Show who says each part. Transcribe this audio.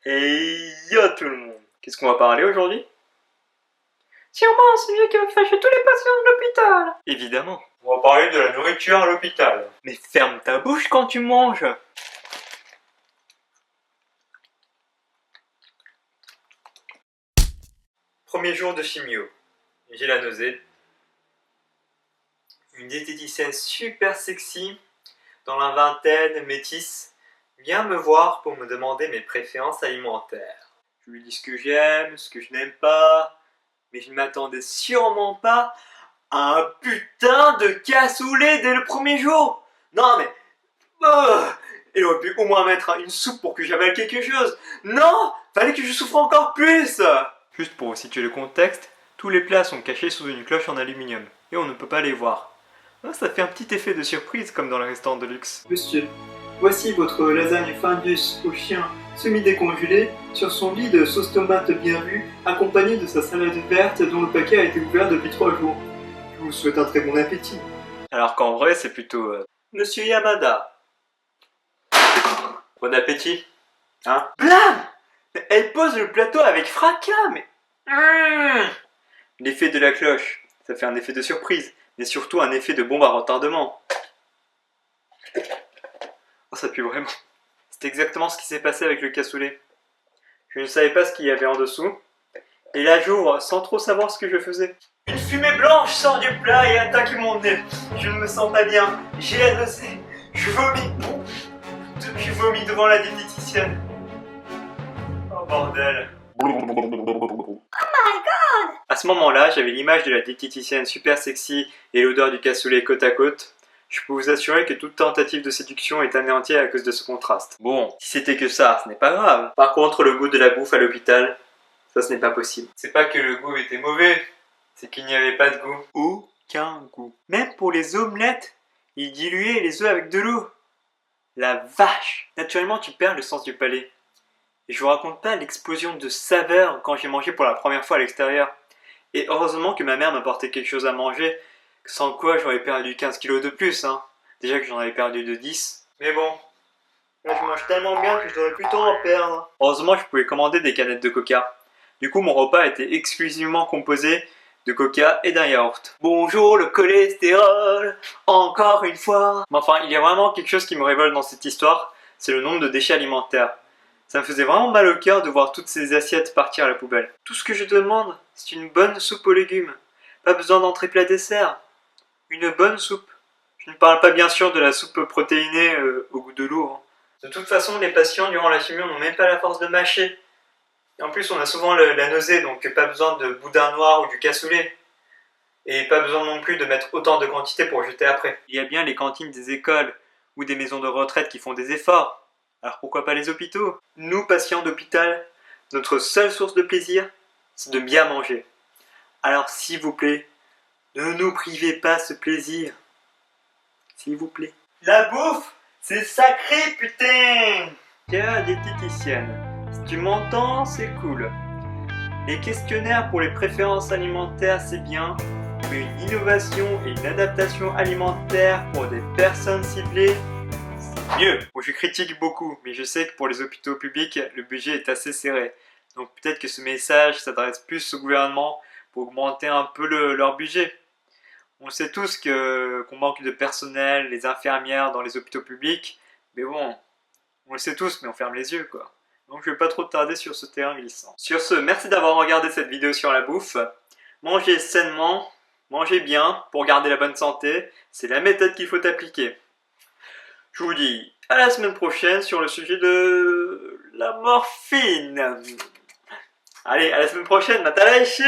Speaker 1: Hey yo tout le monde. Qu'est-ce qu'on va parler aujourd'hui? Sûrement, c'est mieux qui va fâcher tous les patients de l'hôpital. Évidemment. On va parler de la nourriture à l'hôpital. Mais ferme ta bouche quand tu manges. Premier jour de chimio. J'ai la nausée. Une diététicienne super sexy, dans la vingtaine, métisse, vient me voir pour me demander mes préférences alimentaires. Je lui dis ce que j'aime, ce que je n'aime pas, mais je ne m'attendais sûrement pas à un putain de cassoulet dès le premier jour. Non mais... elle aurait pu au moins mettre une soupe pour que j'avale quelque chose. Non, fallait que je souffre encore plus. Juste pour vous situer le contexte, tous les plats sont cachés sous une cloche en aluminium, et on ne peut pas les voir. Ça fait un petit effet de surprise comme dans le restaurant de luxe.
Speaker 2: Monsieur, voici votre lasagne Findus au chien semi-décongelée sur son lit de sauce tomate bien vue, accompagnée de sa salade verte dont le paquet a été ouvert depuis 3 jours. Je vous souhaite un très bon appétit.
Speaker 1: Alors qu'en vrai, c'est plutôt Monsieur Yamada. Bon appétit. Hein? Blam! Elle pose le plateau avec fracas, mais... L'effet de la cloche, ça fait un effet de surprise, mais surtout un effet de bombe à retardement. Oh, ça pue vraiment. C'est exactement ce qui s'est passé avec le cassoulet. Je ne savais pas ce qu'il y avait en dessous, et là j'ouvre sans trop savoir ce que je faisais. Une fumée blanche sort du plat et attaque mon nez. Je ne me sens pas bien, j'ai la nausée, je vomis. Je vomis devant la diététicienne. Oh bordel. À ce moment-là, j'avais l'image de la diététicienne super sexy et l'odeur du cassoulet côte à côte. Je peux vous assurer que toute tentative de séduction est anéantie à cause de ce contraste. Bon, si c'était que ça, ce n'est pas grave. Par contre, le goût de la bouffe à l'hôpital, ça ce n'est pas possible. C'est pas que le goût était mauvais, c'est qu'il n'y avait pas de goût. Aucun goût. Même pour les omelettes, ils diluaient les œufs avec de l'eau. La vache! Naturellement, tu perds le sens du palais. Et je vous raconte pas l'explosion de saveurs quand j'ai mangé pour la première fois à l'extérieur. Et heureusement que ma mère m'apportait quelque chose à manger, sans quoi j'aurais perdu 15 kilos de plus, hein. Déjà que j'en avais perdu de 10. Mais bon, là je mange tellement bien que je devrais plutôt en perdre. Heureusement, je pouvais commander des canettes de coca. Du coup, mon repas était exclusivement composé de coca et d'un yaourt. Bonjour le cholestérol, encore une fois. Mais enfin, il y a vraiment quelque chose qui me révolte dans cette histoire, c'est le nombre de déchets alimentaires. Ça me faisait vraiment mal au cœur de voir toutes ces assiettes partir à la poubelle. Tout ce que je demande, c'est une bonne soupe aux légumes. Pas besoin d'entrée plat dessert. Une bonne soupe. Je ne parle pas bien sûr de la soupe protéinée au goût de l'eau. Hein. De toute façon, les patients durant la chimio n'ont même pas la force de mâcher. Et en plus, on a souvent la nausée, donc pas besoin de boudin noir ou du cassoulet. Et pas besoin non plus de mettre autant de quantité pour jeter après. Il y a bien les cantines des écoles ou des maisons de retraite qui font des efforts. Alors pourquoi pas les hôpitaux? Nous, patients d'hôpital, notre seule source de plaisir, c'est de bien manger. Alors s'il vous plaît, ne nous privez pas ce plaisir. S'il vous plaît. La bouffe, c'est sacré, putain! Tiens, diététicienne, si tu m'entends, c'est cool. Les questionnaires pour les préférences alimentaires, c'est bien, mais une innovation et une adaptation alimentaire pour des personnes ciblées, c'est mieux. Bon, je critique beaucoup, mais je sais que pour les hôpitaux publics, le budget est assez serré. Donc peut-être que ce message s'adresse plus au gouvernement pour augmenter un peu leur budget. On sait tous qu'on manque de personnel, les infirmières dans les hôpitaux publics, mais bon, on le sait tous, mais on ferme les yeux, quoi. Donc je vais pas trop tarder sur ce terrain glissant. Sur ce, merci d'avoir regardé cette vidéo sur la bouffe. Mangez sainement, mangez bien pour garder la bonne santé, c'est la méthode qu'il faut appliquer. Je vous dis à la semaine prochaine sur le sujet de la morphine. Allez, à la semaine prochaine, matalaïche!